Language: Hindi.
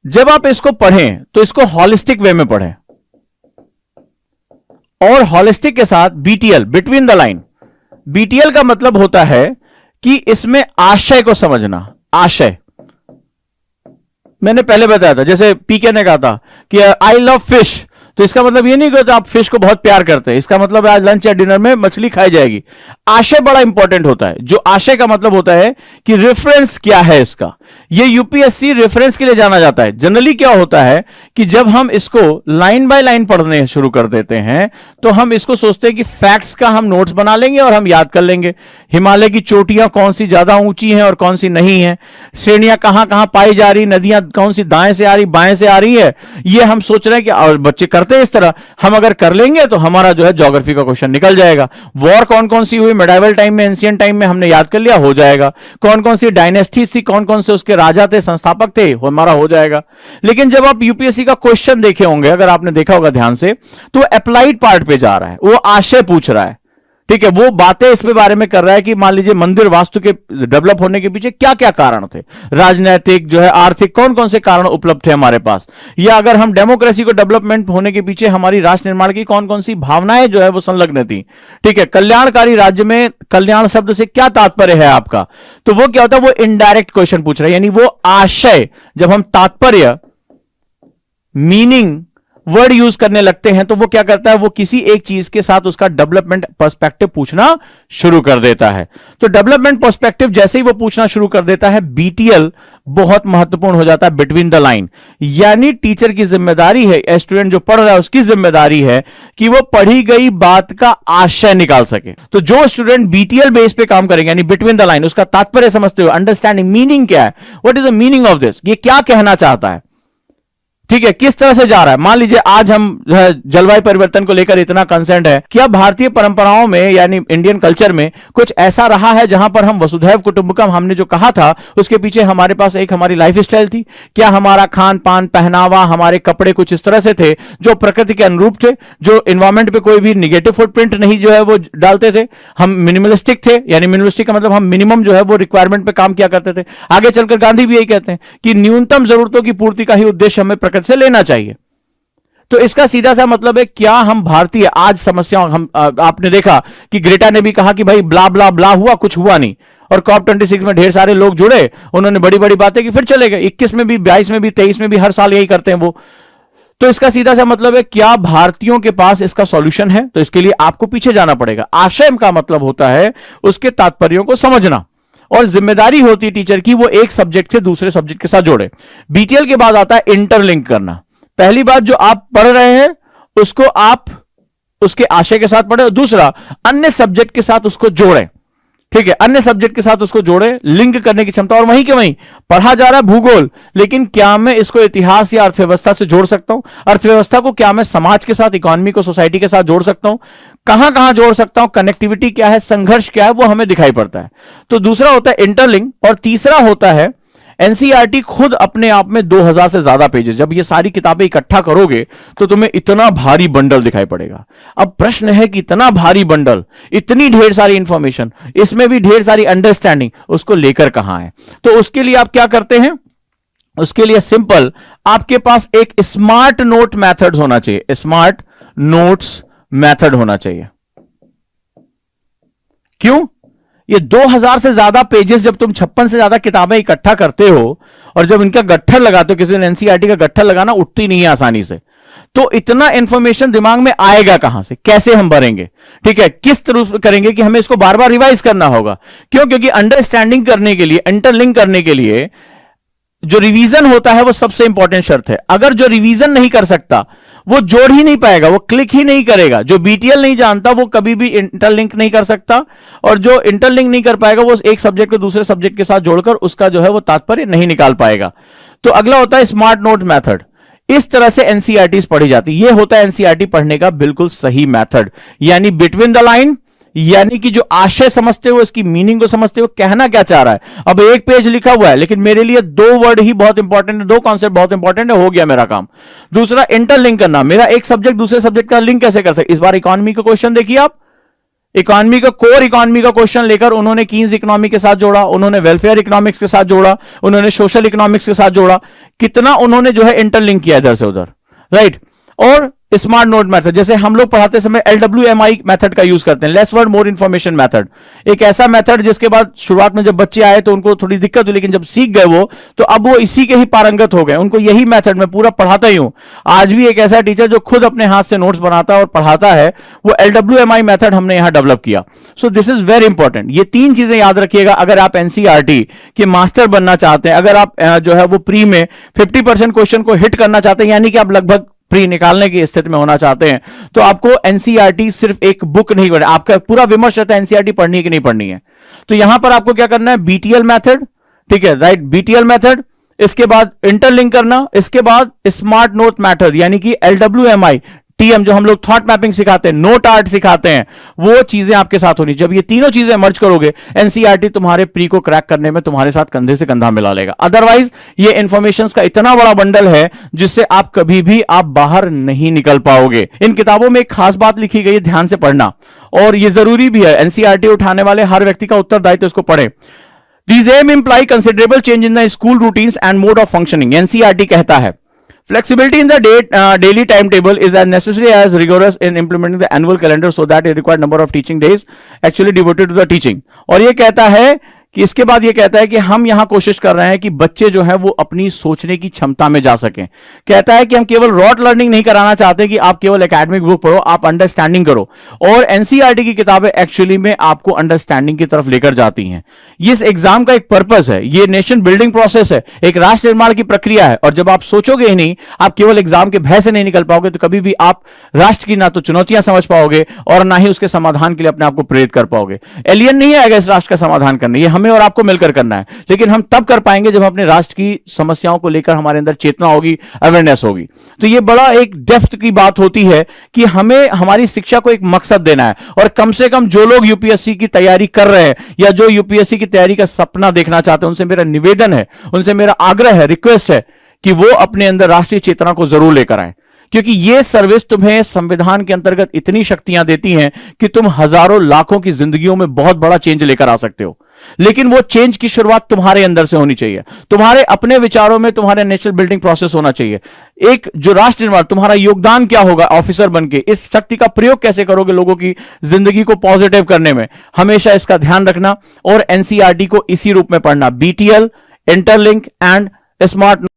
जब आप इसको पढ़ें तो इसको हॉलिस्टिक वे में पढ़ें, और हॉलिस्टिक के साथ BTL, between the line. BTL का मतलब होता है कि इसमें आशय को समझना। आशय मैंने पहले बताया था, जैसे पीके ने कहा था कि आई लव फिश, तो इसका मतलब ये नहीं कि आप फिश को बहुत प्यार करते हैं, इसका मतलब आज लंच या डिनर में मछली खाई जाएगी। आशय बड़ा इंपॉर्टेंट होता है। जो आशय का मतलब होता है कि रेफरेंस क्या है इसका। ये यूपीएससी रेफरेंस के लिए जाना जाता है। जनरली क्या होता है कि जब हम इसको लाइन बाय लाइन पढ़ने शुरू कर देते हैं तो हम इसको सोचते हैं कि फैक्ट्स का हम नोट्स बना लेंगे और हम याद कर लेंगे। हिमालय की चोटियां कौन सी ज्यादा ऊंची हैं और कौन सी नहीं है, श्रेणियां कहां कहां पाई जा रही, नदियां कौन सी दाएं से आ रही बाएं से आ रही है, ये हम सोच रहे हैं कि और बच्चे करते हैं इस तरह। हम अगर कर लेंगे तो हमारा जो है ज्योग्राफी का क्वेश्चन निकल जाएगा। वॉर कौन कौन सी हुई मेडाइवल टाइम में, एंशिएंट टाइम में, हमने याद कर लिया, हो जाएगा। कौन कौन सी डायनेस्टी थी, कौन कौन से उसके राजा थे, संस्थापक थे, हमारा हो जाएगा। लेकिन जब आप यूपीएससी का क्वेश्चन देखे होंगे, अगर आपने देखा होगा ध्यान से, तो अप्लाइड पार्ट पे जा रहा है, वो आशय पूछ रहा है, ठीक है, वो बातें इसके बारे में कर रहा है कि मान लीजिए मंदिर वास्तु के डेवलप होने के पीछे क्या क्या कारण थे, राजनीतिक जो है, आर्थिक, कौन कौन से कारण उपलब्ध थे हमारे पास, या अगर हम डेमोक्रेसी को डेवलपमेंट होने के पीछे हमारी राष्ट्र निर्माण की कौन कौन सी भावनाएं जो है वो संलग्न थी, ठीक है। कल्याणकारी राज्य में कल्याण शब्द से क्या तात्पर्य है आपका, तो वो क्या होता है, वो इनडायरेक्ट क्वेश्चन पूछ रहा है। यानी वो आशय, जब हम तात्पर्य, मीनिंग वर्ड यूज करने लगते हैं तो वो क्या करता है, वो किसी एक चीज के साथ उसका डेवलपमेंट पर्सपेक्टिव पूछना शुरू कर देता है। तो डेवलपमेंट पर्सपेक्टिव जैसे ही वो पूछना शुरू कर देता है, बीटीएल बहुत महत्वपूर्ण हो जाता है, बिटवीन द लाइन। यानी टीचर की जिम्मेदारी है, स्टूडेंट जो पढ़ रहा है उसकी जिम्मेदारी है कि वो पढ़ी गई बात का आशय निकाल सके। तो जो स्टूडेंट बीटीएल बेस पे काम करेंगे, यानी बिटवीन द लाइन, उसका तात्पर्य समझते हुए, अंडरस्टैंडिंग मीनिंग क्या है, what is the meaning of this, ये क्या कहना चाहता है, ठीक है, किस तरह से जा रहा है। मान लीजिए आज हम जलवायु परिवर्तन को लेकर इतना कंसर्न है, क्या भारतीय परंपराओं में यानी इंडियन कल्चर में कुछ ऐसा रहा है जहां पर हम वसुधैव कुटुंबकम हमने जो कहा था उसके पीछे हमारे पास एक हमारी लाइफ स्टाइल थी। क्या हमारा खान पान, पहनावा, हमारे कपड़े कुछ इस तरह से थे जो प्रकृति के अनुरूप थे, जो इन्वायरमेंट पे कोई भी निगेटिव फुटप्रिंट नहीं जो है वो डालते थे, हम मिनिमलिस्टिक थे, यानी मिनिमलिस्टिक का मतलब हम मिनिमम जो है वो रिक्वायरमेंट पे काम किया करते थे। आगे चलकर गांधी भी यही कहते हैं कि न्यूनतम जरूरतों की पूर्ति का ही उद्देश्य हमें से लेना चाहिए। तो इसका सीधा सा मतलब है, क्या हम भारतीय आज समस्याओं, हम आपने देखा कि ग्रेटा ने भी कहा कि भाई ब्ला ब्ला ब्ला हुआ, कुछ हुआ नहीं, और COP26 में ढेर सारे लोग जुड़े, उन्होंने बड़ी बड़ी बातें की, फिर चले गए। 21 में भी, 22 में भी, 23 में भी, हर साल यही करते हैं वो। तो इसका सीधा सा मतलब है, क्या भारतीयों के पास इसका सॉल्यूशन है? तो इसके लिए आपको पीछे जाना पड़ेगा। आशय का मतलब होता है उसके तात्पर्यों को समझना, और जिम्मेदारी होती है टीचर की वो एक सब्जेक्ट से दूसरे सब्जेक्ट के साथ जोड़े। बीटीएल के बाद आता है इंटरलिंक करना। पहली बात, जो आप पढ़ रहे हैं उसको आप उसके आशय के साथ पढ़े, दूसरा अन्य सब्जेक्ट के साथ उसको जोड़े, ठीक है, अन्य सब्जेक्ट के साथ उसको जोड़े, लिंक करने की क्षमता। और वहीं के वहीं पढ़ा जा रहा है भूगोल, लेकिन क्या मैं इसको इतिहास या अर्थव्यवस्था से जोड़ सकता हूं? अर्थव्यवस्था को क्या मैं समाज के साथ, इकोनॉमी को, सोसाइटी के साथ जोड़ सकता हूं? कहां कहां जोड़ सकता हूं? कनेक्टिविटी क्या है, संघर्ष क्या है, वो हमें दिखाई पड़ता है। तो दूसरा होता है इंटरलिंक, और तीसरा होता है एनसीईआरटी खुद अपने आप में 2000 से ज्यादा पेजेस। जब ये सारी किताबें इकट्ठा करोगे तो तुम्हें इतना भारी बंडल दिखाई पड़ेगा। अब प्रश्न है कि इतना भारी बंडल, इतनी ढेर सारी इंफॉर्मेशन, इसमें भी ढेर सारी अंडरस्टैंडिंग, उसको लेकर कहां है? तो उसके लिए आप क्या करते हैं? उसके लिए सिंपल, आपके पास एक स्मार्ट नोट मेथड होना चाहिए, स्मार्ट नोट्स मेथड होना चाहिए। क्यों? ये 2000 से ज्यादा पेजेस, जब तुम 56 से ज्यादा किताबें इकट्ठा करते हो और जब इनका गट्ठर लगाते हो, किसी दिन एनसीईआरटी का गट्ठर लगाना उठती नहीं है आसानी से, तो इतना इंफॉर्मेशन दिमाग में आएगा कहां से? कैसे हम भरेंगे? ठीक है, किस तरह से करेंगे कि हमें इसको बार बार रिवाइज करना होगा। क्यों? क्योंकि अंडरस्टैंडिंग करने के लिए, इंटरलिंक करने के लिए जो रिवीजन होता है वो सबसे इंपॉर्टेंट शर्त है। अगर जो रिवीजन नहीं कर सकता वो जोड़ ही नहीं पाएगा, वो क्लिक ही नहीं करेगा। जो बीटीएल नहीं जानता वो कभी भी इंटरलिंक नहीं कर सकता, और जो इंटरलिंक नहीं कर पाएगा वो एक सब्जेक्ट को दूसरे सब्जेक्ट के साथ जोड़कर उसका जो है वो तात्पर्य नहीं निकाल पाएगा। तो अगला होता है स्मार्ट नोट मेथड। इस तरह से एनसीईआरटी पढ़ी जाती है। ये होता है एनसीईआरटी पढ़ने का बिल्कुल सही मेथड, यानी बिटवीन द लाइन, यानी कि जो आशय समझते हो, इसकी मीनिंग को समझते हो, कहना क्या चाह रहा है। अब एक पेज लिखा हुआ है लेकिन मेरे लिए 2 वर्ड ही बहुत इंपॉर्टेंट है, 2 कॉन्सेप्ट बहुत इंपॉर्टेंट है, हो गया मेरा काम। दूसरा इंटरलिंक करना, मेरा एक सब्जेक्ट दूसरे सब्जेक्ट का लिंक कैसे कर सकते। इस बार इकोनॉमी का क्वेश्चन देखिए आप, इकोनॉमी का कोर इकोनॉमी का क्वेश्चन लेकर उन्होंने कीन्स इकोनॉमी के साथ जोड़ा, उन्होंने वेलफेयर इकोनॉमिक्स के साथ जोड़ा, उन्होंने सोशल इकोनॉमिक्स के साथ जोड़ा, कितना उन्होंने जो है इंटरलिंक किया इधर से उधर, राइट। और स्मार्ट नोट मेथड, जैसे हम लोग पढ़ाते समय LWMI मेथड का यूज करते हैं, less word more information method, एक ऐसा मेथड जिसके बाद शुरुआत में जब बच्चे आए तो उनको थोड़ी दिक्कत हुई, लेकिन जब सीख गए वो, तो अब वो इसी के ही पारंगत हो गए, उनको यही मेथड में पूरा पढ़ाता ही हूं। आज भी एक ऐसा टीचर जो खुद अपने हाथ से नोट्स बनाता है और पढ़ाता है, वो LWMI मेथड हमने यहां डेवलप किया। So this is very important, ये 3 चीजें याद रखिएगा अगर आप NCERT के मास्टर बनना चाहते हैं, अगर आप जो है वो प्री में 50% क्वेश्चन को हिट करना चाहते हैं, यानी कि आप लगभग प्री निकालने की स्थिति में होना चाहते हैं, तो आपको NCERT सिर्फ एक बुक नहीं पढ़ना, आपका पूरा विमर्श रहता है NCERT पढ़नी है कि नहीं पढ़नी है। तो यहां पर आपको क्या करना है, BTL मेथड, ठीक है, राइट, BTL मेथड, इसके बाद इंटरलिंक करना, इसके बाद स्मार्ट नोट मेथड यानी कि LWMI, TM जो हम लोग थॉट मैपिंग सिखाते हैं, नोट आर्ट सिखाते हैं, वो चीजें आपके साथ होनी। जब ये तीनों चीजें मर्ज करोगे, NCERT तुम्हारे प्री को क्रैक करने में तुम्हारे साथ कंधे से कंधा मिला लेगा। अदरवाइज ये इंफॉर्मेशन का इतना बड़ा बंडल है जिससे आप कभी भी आप बाहर नहीं निकल पाओगे। इन किताबों में एक खास बात लिखी गई है, ध्यान से पढ़ना, और ये जरूरी भी है, NCERT उठाने वाले हर व्यक्ति का उत्तरदायित्व इसको पढ़े। These aim imply considerable change in the school routines and mode of functioning. NCERT कहता है flexibility in the daily timetable is as necessary as rigorous in implementing the annual calendar so that a required number of teaching days actually devoted to the teaching. और ये कहता है कि इसके बाद ये कहता है कि हम यहां कोशिश कर रहे हैं कि बच्चे जो है वो अपनी सोचने की क्षमता में जा सकें। कहता है कि हम केवल रॉट लर्निंग नहीं कराना चाहते कि आप केवल एकेडमिक बुक पढ़ो, आप अंडरस्टैंडिंग करो, और NCERT की किताबें एक्चुअली में आपको अंडरस्टैंडिंग की तरफ लेकर जाती हैं। ये इस एग्जाम का एक पर्पस है, ये नेशन बिल्डिंग प्रोसेस है, एक राष्ट्र निर्माण की प्रक्रिया है, और जब आप सोचोगे ही नहीं, आप केवल एग्जाम के भय से नहीं निकल पाओगे, तो कभी भी आप राष्ट्र की ना तो चुनौतियां समझ पाओगे और ना ही उसके समाधान के लिए अपने आप को प्रेरित कर पाओगे। एलियन नहीं आएगा इस राष्ट्र का समाधान करने, ये हमें और आपको मिलकर करना है, लेकिन हम तब कर पाएंगे जब अपने राष्ट्र की समस्याओं को लेकर हमारे अंदर चेतना होगी, अवेयरनेस होगी। तो ये बड़ा एक डेप्थ की बात होती है कि हमें हमारी शिक्षा को एक मकसद देना है, और कम से कम जो लोग यूपीएससी की तैयारी कर रहे हैं या जो यूपीएससी की तैयारी का सपना देखना चाहते हैं, उनसे मेरा निवेदन है, उनसे मेरा आग्रह है, रिक्वेस्ट है कि वो अपने अंदर राष्ट्रीय चेतना को जरूर लेकर आए, क्योंकि ये सर्विस तुम्हें संविधान के अंतर्गत इतनी शक्तियां देती हैं कि तुम हजारों लाखों की जिंदगियों में बहुत बड़ा चेंज लेकर आ सकते हो। लेकिन वो चेंज की शुरुआत तुम्हारे अंदर से होनी चाहिए, तुम्हारे अपने विचारों में तुम्हारे नेशनल बिल्डिंग प्रोसेस होना चाहिए। एक जो राष्ट्र निर्माण, तुम्हारा योगदान क्या होगा ऑफिसर बनके, इस शक्ति का प्रयोग कैसे करोगे लोगों की जिंदगी को पॉजिटिव करने में, हमेशा इसका ध्यान रखना। और NCERT को इसी रूप में पढ़ना, BTL, इंटरलिंक एंड स्मार्ट